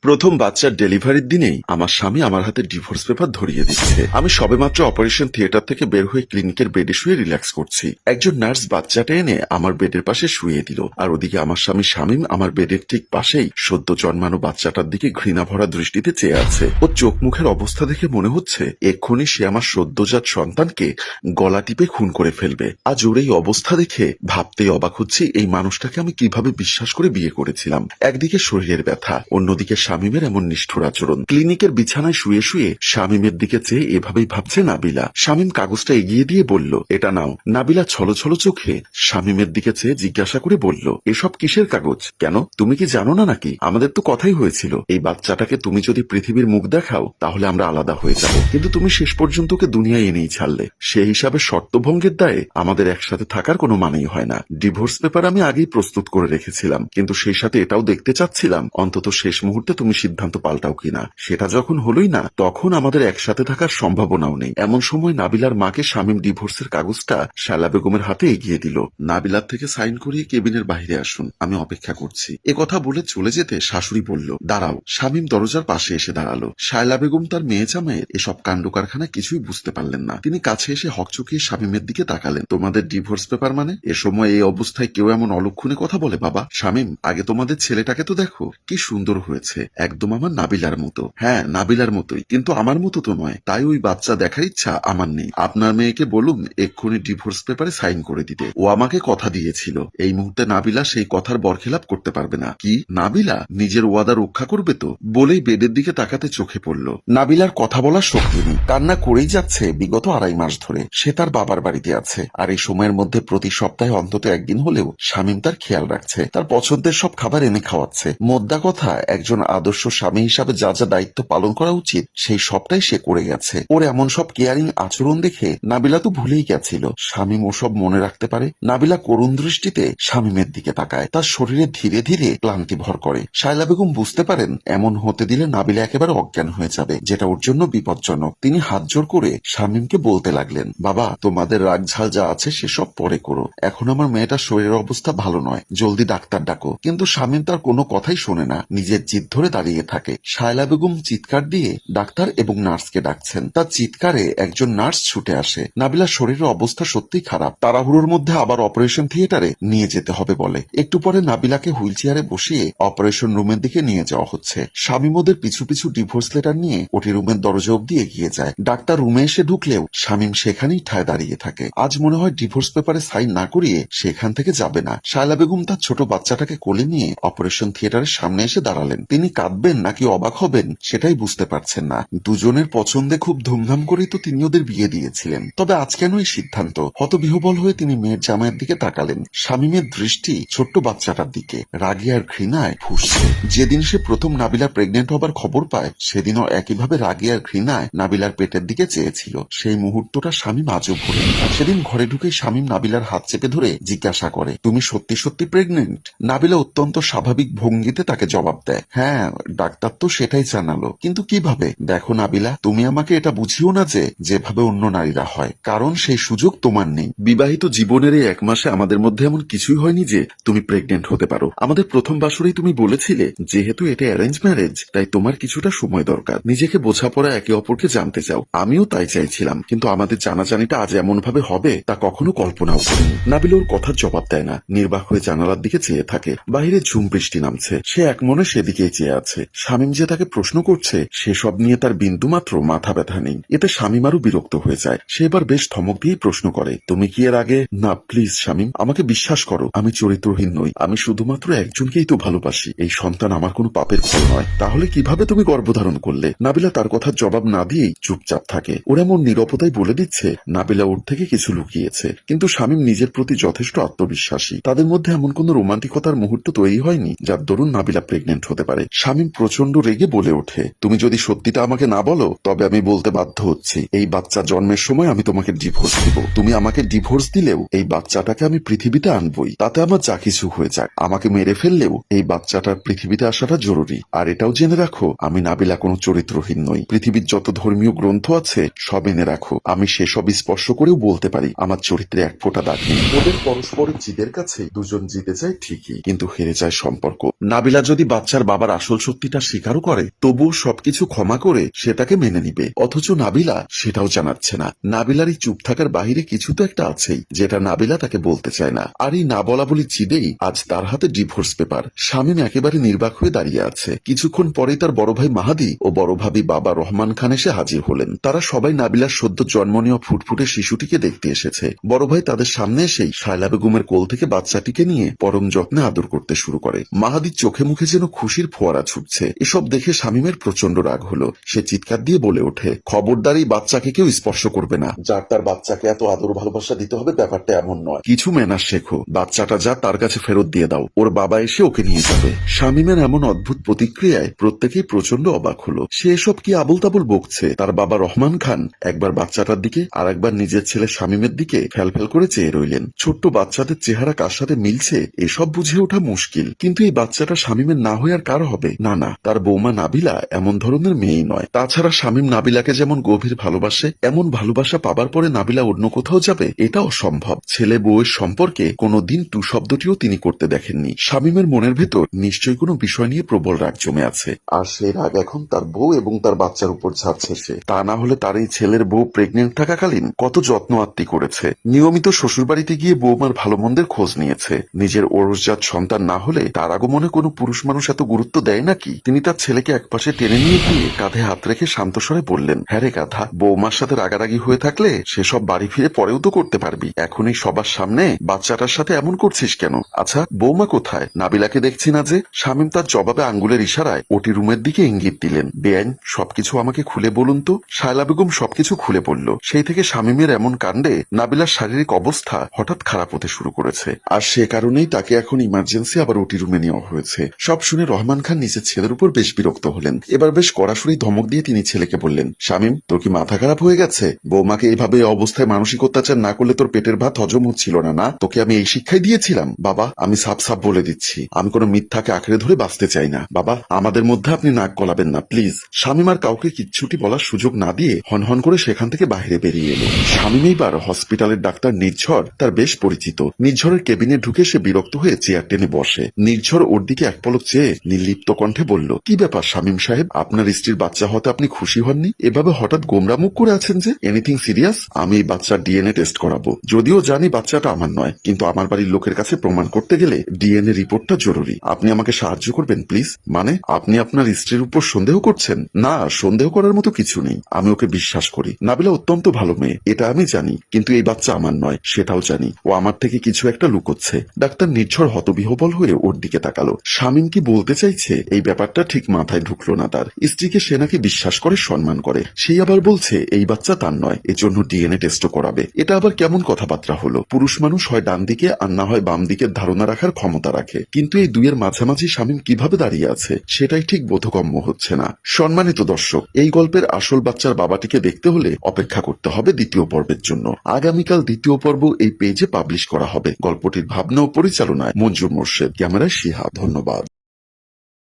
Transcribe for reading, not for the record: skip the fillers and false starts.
প্রথম বাচ্চার ডেলিভারির দিনেই আমার স্বামী আমার হাতে ডিভোর্স পেপার ধরিয়ে দিচ্ছে। আমি সবেমাত্র অপারেশন থিয়েটার থেকে বের হয়ে ক্লিনিকের বেডে শুয়ে রিল্যাক্স করছি। একজন নার্স বাচ্চাটা এনে আমার বেডের পাশে শুয়ে দিল, আর ওদিকে আমার স্বামী শামীম আমার বেডের ঠিক পাশেই সদ্য জন্মানো বাচ্চাটার দিকে ঘৃণা ভরা দৃষ্টিতে চেয়ে আছে। ওর চোখ মুখের অবস্থা দেখে মনে হচ্ছে এক্ষুনি সে আমার সদ্যজাত সন্তানকে গলা টিপে খুন করে ফেলবে। আজ ওর এই অবস্থা দেখে ভাবতেই অবাক হচ্ছি এই মানুষটাকে আমি কিভাবে বিশ্বাস করে বিয়ে করেছিলাম। একদিকে শরীরের ব্যথা, অন্যদিকে শামীমের এমন নিষ্ঠুর আচরণ। ক্লিনিকের বিছানায় শুয়ে শুয়ে শামীমের দিকে চেয়ে এভাবেই ভাবছে নাবিলা। শামীম কাগজটা এগিয়ে দিয়ে বলল, এটা নাও। নাবিলা ছলো ছলো চোখে শামীমের দিকে চেয়ে জিজ্ঞাসা করে বলল, এসব কিসের কাগজ? কেন, তুমি কি জানো না নাকি? আমাদের তো কথাই হয়েছিল এই বাচ্চাটাকে তুমি যদি পৃথিবীর মুখ দেখাও তাহলে আমরা আলাদা হয়ে যাব, কিন্তু তুমি শেষ পর্যন্ত ওকে দুনিয়ায় এনেই ছাড়লে। সেই হিসাবে শর্তভঙ্গের দায়ে আমাদের একসাথে থাকার কোনো মানেই হয় না। ডিভোর্স পেপার আমি আগেই প্রস্তুত করে রেখেছিলাম, কিন্তু সেই সাথে এটাও দেখতে চাচ্ছিলাম অন্তত শেষ মুহূর্তে তুমি সিদ্ধান্ত পাল্টাও কিনা। সেটা যখন হলোই না, তখন আমাদের একসাথে থাকার সম্ভাবনাও নেই। এমন সময় নাবিলার মাকে শামীম ডিভোর্সের কাগজটা শায়লা বেগমের হাতে এগিয়ে দিল। নাবিলার থেকে সাইন করিয়ে কেবিনের বাইরে আসুন, আমি অপেক্ষা করছি। এ কথা বলে চলে যেতে শাশুড়ি বলল, দাঁড়াও। শামীম দরজার পাশে এসে দাঁড়ালো। শায়লা বেগম তার মেয়ে জামাইয়ের এসব কাণ্ড কারখানা কিছুই বুঝতে পারলেন না। তিনি কাছে এসে হকচকিয়ে শামীমের দিকে তাকালেন। তোমাদের ডিভোর্স পেপার মানে? এ সময় এই অবস্থায় কেউ এমন অলক্ষণে কথা বলে? বাবা শামীম, আগে তোমাদের ছেলেটাকে তো দেখো, কি সুন্দর হয়েছে, একদম আমার নাবিলার মতো। হ্যাঁ, নাবিলার মতোই, কিন্তু আমার মতো তো নয়। তাই ওই বাচ্চা দেখার ইচ্ছা আমার নেই। আপনার মেয়েকে বলুন এক্ষুনি ডিভোর্স পেপারে সাইন করে দিতে। ও আমাকে কথা দিয়েছিল। এই মুহূর্তে নাবিলা সেই কথার বরখেলাপ করতে পারবে না। কি, নাবিলা নিজের ওয়াদা রক্ষা করবে তো? বলেই বেডের দিকে তাকাতে চোখে পড়ল নাবিলার কথা বলার শক্তি নেই। কান্না করেই যাচ্ছে বিগত 2.5 মাস ধরে। সে তার বাবার বাড়িতে আছে, আর এই সময়ের মধ্যে প্রতি সপ্তাহে অন্তত একদিন হলেও শামীম তার খেয়াল রাখছে, তার পছন্দের সব খাবার এনে খাওয়াচ্ছে। মোদ্দা কথা, একজন আদর্শ স্বামী হিসাবে যা যা দায়িত্ব পালন করা উচিত সেই সবটাই সে করে গেছে। ওর এমন সব কেয়ারিং আচরণ দেখে নাবিলা তো ভুলেই গেছিল শামীম ওসব মনে রাখতে পারে। নাবিলা করুণ দৃষ্টিতে শামীমের দিকে তাকায়, তার শরীরে ধীরে ধীরে ক্লান্তি ভর করে। শায়লা বেগম বুঝতে পারেন এমন হতে দিলে নাবিলা একেবারে অজ্ঞান হয়ে যাবে, যেটা ওর জন্য বিপজ্জনক। তিনি হাত জোর করে শামীমকে বলতে লাগলেন, বাবা তোমাদের রাগ ঝাল যা আছে সেসব পরে করো, এখন আমার মেয়েটার শরীরের অবস্থা ভালো নয়, জলদি ডাক্তার ডাকো। কিন্তু শামীম তার কোনো কথাই শোনে না, নিজের জিদ ধরে দাঁড়িয়ে থাকে। শায়লা বেগম চিৎকার দিয়ে ডাক্তার এবং নার্সকে ডাকছেন। তার চিৎকারে একজন নার্স ছুটে আসে। নাবিলার শরীরের অবস্থা সত্যি খারাপ, তাড়াহুড়োর মধ্যে আবার অপারেশন থিয়েটারে নিয়ে যেতে হবে বলে একটু পরে নাবিলাকে হুইল চেয়ারে বসিয়ে অপারেশন রুমের দিকে নিয়ে যাওয়া হচ্ছে। শামীম ওদের পিছু পিছু ডিভোর্স লেটার নিয়ে ওটি রুমের দরজা অব্দি এগিয়ে যায়। ডাক্তার রুমে এসে ঢুকলেও শামীম সেখানেই ঠায় দাঁড়িয়ে থাকে। আজ মনে হয় ডিভোর্স পেপারে সাইন না করিয়ে সেখান থেকে যাবে না। শায়লা বেগম তার ছোট বাচ্চাটাকে কোলে নিয়ে অপারেশন থিয়েটারের সামনে এসে দাঁড়ালেন। তিনি কাঁদবেন নাকি অবাক হবেন সেটাই বুঝতে পারছেন না। দুজনের পছন্দে খুব ধুমধাম করেই তো তিনি ওদের বিয়ে দিয়েছিলেন, তবে আজ কেন এই সিদ্ধান্ত? হতবিহ্বল হয়ে তিনি মেয়ের জামাইয়ের দিকে তাকালেন। শামীমের দৃষ্টি ছোট্ট বাচ্চাটার দিকে, রাগে আর ঘৃণায় ফুঁসছে। যেদিন সে প্রথম নাবিলা প্রেগনেন্ট হবার খবর পায় সেদিনও একইভাবে রাগে আর ঘৃণায় নাবিলার পেটের দিকে চেয়েছিল। সেই মুহূর্তটা শামীম আজও ভুলে। সেদিন ঘরে ঢুকে শামীম নাবিলার হাত চেপে ধরে জিজ্ঞাসা করে, তুমি সত্যি সত্যি প্রেগনেন্ট? নাবিলা অত্যন্ত স্বাভাবিক ভঙ্গিতে তাকে জবাব দেয়, হ্যাঁ, ডাক্তার তো সেটাই জানালো, কিন্তু কিভাবে? দেখো নাবিলা, তুমি আমাকে এটা বুঝিও না যে যেভাবে অন্য নারীরা হয়, কারণ সেই সুযোগ তোমার নেই। বিবাহিত জীবনের এই 1 মাসে আমাদের মধ্যে এমন কিছুই হয়নি যে তুমি প্রেগনেন্ট হতে পারো। আমাদের প্রথম বাসরেই তুমি বলেছিলে যেহেতু এটা অ্যারেঞ্জ ম্যারেজ তাই তোমার কিছুটা সময় দরকার, নিজেকে বোঝাপড়া, একে অপরকে জানতে চাও। আমিও তাই চাইছিলাম, কিন্তু আমাদের জানাজানিটা আজ এমন ভাবে হবে তা কখনো কল্পনাও করিনি। নাবিল ওর কথার জবাব দেয় না, নির্বাক হয়ে জানালার দিকে চেয়ে থাকে। বাইরে ঝুম বৃষ্টি নামছে, সে এক মনে সেদিকেই চেয়ে আছে। শামীম যে তাকে প্রশ্ন করছে সেসব নিয়ে তার বিন্দুমাত্র মাথা ব্যথা নেই। এতে শামীম আরো বিরক্ত হয়ে যায়। সে এবার বেশ ধমক দিয়েই প্রশ্ন করে, তুমি কি এর আগে? না প্লিজ শামীম, আমাকে বিশ্বাস করো, আমি চরিত্রহীন নই। আমি শুধুমাত্র একজনকেই তো ভালোবাসি। এই সন্তান আমার কোনো পাপের ফল নয়। তাহলে কিভাবে তুমি গর্ভধারণ করলে? নাবিলা তার কথার জবাব না দিয়েই চুপচাপ থাকে। ওরা এমন নীরবতাই বলে দিচ্ছে নাবিলা ওর থেকে কিছু লুকিয়েছে। কিন্তু শামীম নিজের প্রতি যথেষ্ট আত্মবিশ্বাসী। তাদের মধ্যে এমন কোন রোমান্টিকতার মুহূর্ত তৈরি হয়নি যার দরুন নাবিলা প্রেগনেন্ট হতে পারে। শামীম প্রচন্ড রেগে বলে ওঠে, তুমি যদি সত্যিটা আমাকে না বলো তবে আমি বলতে বাধ্য হচ্ছি, এই বাচ্চা জন্মের সময় আমি তোমাকে ডিভোর্স দিব। তুমি আমাকে ডিভোর্স দিলেও এই বাচ্চাটাকে আমি পৃথিবীতে আনবই, তাতে আমার যা কিছু হয়ে যাক। আমাকে মেরে ফেললেও এই বাচ্চাটার পৃথিবীতে আসাটা জরুরি। আর এটাও জেনে রাখো, আমি নাবিলা কোনো চরিত্রহীন নই। পৃথিবীর যত ধর্মীয় গ্রন্থ আছে সব এনে রাখো, আমি সেসব স্পর্শ করেও বলতে পারি আমার চরিত্রে এক ফোঁটা দাগ নেই। ওদের পরস্পরের জিদের কাছে দুজন জিতে যায় ঠিকই, কিন্তু হেরে যায় সম্পর্ক। নাবিলা যদি বাচ্চার বাবার আসল সত্যিটা স্বীকারও করে, তবুও সবকিছু ক্ষমা করে সে তাকে মেনে নিবে। অথচ নাবিলা সেটাও জানাচ্ছে না। নাবিলার এই চুপ থাকার বাহিরে কিছু তো একটা আছেই, যেটা নাবিলা তাকে বলতে চায় না। আর এই না বলা বলি জিদেই আজ তার হাতে ডিভোর্স পেপার। শামীম একেবারে নির্বাক হয়ে দাঁড়িয়ে আছে। কিছুক্ষণ পরেই তার বড় ভাই মাহাদি ও বড় ভাবি বাবা রহমান খান এসে হাজির হলেন। তারা সবাই নাবিলার সদ্য জন্ম নেওয়া ফুটফুটে শিশুটিকে দেখতে এসেছে। বড় ভাই তাদের সামনে এসেই শায়লা বেগমের কোল থেকে বাচ্চাটিকে নিয়ে পরম যত্নে আদর করতে শুরু করে। মাহাদির চোখে মুখে যেন খুশির ফোয়ারা ছুটছে। এসব দেখে শামীমের প্রচন্ড রাগ হলো। সে চিৎকার দিয়ে বলে ওঠে, খবরদার এই বাচ্চাকে কেউ স্পর্শ করবে না। যার তার বাচ্চাকে এত আদর ভালোবাসা দিতে হবে ব্যাপারটা এমন নয়। কিছু ম্যানার শেখো। বাচ্চাটা যা তার কাছে ফেরত দিয়ে দাও, ওর বাবা এসে ওকে নিয়ে যাবে। শামীমের এমন অদ্ভুত প্রতিক্রিয়ায় প্রত্যেকেই প্রচন্ড অবাক হলো। সে এসব কি আবল তাবল বকছে। তার বাবা রহমান খান একবার বাচ্চাটার দিকে আর একবার নিজের ছেলে শামীমের দিকে ফ্যালফ্যাল করে চেয়ে রইলেন। ছোট্ট বাচ্চাদের চেহারা কার সাথে মিলছে এসব বুঝে ওঠা মুশকিল। কিন্তু এই বাচ্চাটা শামীমের না হয়ে আর কার হবে? না না, তার বৌমা নাবিলা এমন ধরনের মেয়েই নয়। তাছাড়া শামীম নাবিলাকে যেমন গভীর ভালোবাসে, এমন ভালোবাসা পাবার পরে নাবিলা অন্য কোথাও যাবে এটা অসম্ভব। ছেলে বউয়ের সম্পর্কে কোনোদিন টু শব্দটিও তিনি করতে দেখেননি। শামীমের মনের ভেতর নিশ্চয়ই কোনো বিষয় নিয়ে প্রবল রাগ জমে আছে। আর সেই রাগ এখন তার বউ এবং তার বাচ্চার উপর ঝাড়ছে সে। তা না হলে তার এই ছেলের বউ প্রেগনেন্ট থাকাকালীন কত যত্ন আত্তি করেছে। নিয়মিত শ্বশুরবাড়িতে গিয়ে বৌমার ভালো মন্দের খোঁজ নিয়েছে। নিজের ওরসজাত সন্তান না হলে তার আগমনে কোনো পুরুষ মানুষ এত গুরুত্ব দেয় নাকি? তিনি তার ছেলেকে একপাশে টেনে নিয়ে গিয়ে কাঁধে হাত রেখে শান্ত স্বরে বললেন, হ্যাঁ রে গাধা, বৌমার সাথে রাগারাগি হয়ে থাকলে সেসব বাড়ি ফিরে পরেও তো করতে পারবি। এখনই সবার সামনে বাচ্চাটার সাথে এমন করছিস কেন? আচ্ছা বৌমা কোথায়? নাবিলাকে দেখছি না যে। শামীম তার জবাবে আঙ্গুলের ইশারায় ওটি রুমের দিকে ইঙ্গিত দিলেন। বেআইন, সবকিছু আমাকে খুলে বলুন তো। শায়লা বেগম সবকিছু খুলে বলল। সেই থেকে শামীমের এমন কাণ্ডে নাবিলার শারীরিক অবস্থা হঠাৎ খারাপ হতে শুরু করেছে। আর সে কারণেই তাকে এখন ইমার্জেন্সি আবার ওটি রুমে নেওয়া হয়েছে। সব শুনে রহমান খান নিজের ছেলের উপর বেশ বিরক্ত হলেন। এবার বেশ কড়াসুরি ধমক দিয়ে তিনি ছেলেকে বললেন, শামীম, তোর কি মাথা খারাপ হয়ে গেছে? বৌমাকে এইভাবে অবস্থায় মানসিক অত্যাচার না করলে তোর পেটের ভাত হজম হচ্ছিল না? না, তোকে আমি এই শিক্ষাই দিয়েছিলাম? বাবা, আমি সাফ সাফ বলে দিচ্ছি, আমি কোনো মিথ্যাকে আঁকড়ে ধরে বাঁচতে চাই না। বাবা, আমাদের মধ্যে আপনি নাক গলাবেন না প্লিজ। শামীম আর কাউকে কিচ্ছুটি বলার সুযোগ না দিয়ে হনহন করে সেখান থেকে বাইরে বেরিয়ে এলো। শামীম এইবার হসপিটালের ডাক্তার নির্ঝর তার বেশ পরিচিত। নির্ঝরের কেবিনে ঢুকে সে বিরক্ত হয়ে চেয়ার টেনে বসে। নির্ঝর ওর দিকে এক পলক চেয়ে নির্লিপ্ত কণ্ঠে বলল, কি ব্যাপার শামীম সাহেব, আপনার স্ত্রীর বাচ্চা হতে আপনি খুশি হননি? এভাবে হঠাৎ গোমরা মুখ করে আছেন যে, এনিথিং সিরিয়াস? আমি এই বাচ্চার ডিএনএ টেস্ট করাবো। যদিও জানি বাচ্চাটা আমার নয়, কিন্তু আমার বাড়ির লোকের কাছে প্রমাণ করতে গেলে ডিএনএ রিপোর্টটা জরুরি। আপনি আমাকে সাহায্য করবেন প্লিজ? মানে আপনি আপনার স্ত্রীর উপর সন্দেহ করছেন? না, সন্দেহ করার মতো কিছু নেই। আমি ওকে বিশ্বাস করি। নাবিলা অত্যন্ত ভালো মেয়ে, এটা আমি জানি, কিন্তু এই বাচ্চা আমার নয় সেটাও জানি। ও আমার থেকে কিছু একটা লুকোচ্ছে। ডাক্তার নির্ঝর হতবিহ্বল হয়ে ওর দিকে তাকালো। শামীম কি বলতে চাইছে এই ব্যাপারটা ঠিক মাথায় ঢুকলো না তার। স্ত্রীকে সে নাকি বিশ্বাস করে, সম্মান করে, সেই আবার বলছে এই বাচ্চা তার নয়, এজন্য ডিএনএ টেস্টও করাবে। এটা আবার কেমন কথাবার্তা হলো? পুরুষ মানুষ হয় ডান দিকে আর না হয় বাম দিকের ধারণা রাখার ক্ষমতা রাখে, কিন্তু এই দুইয়ের মাঝামাঝি শামীম কিভাবে দাঁড়িয়ে আছে সেটাই ঠিক বোধগম্য হচ্ছে না। সম্মানিত দর্শক, এই গল্পের আসল বাচ্চার বাবাটিকে দেখতে হলে অপেক্ষা করতে হবে দ্বিতীয় পর্বের জন্য। আগামীকাল দ্বিতীয় পর্ব এই পেজে পাবলিশ করা হবে। গল্পটির ভাবনা ও পরিচালনায় মঞ্জুর মোর্শেদ, ক্যামেরায় শিহাব। ধন্যবাদ।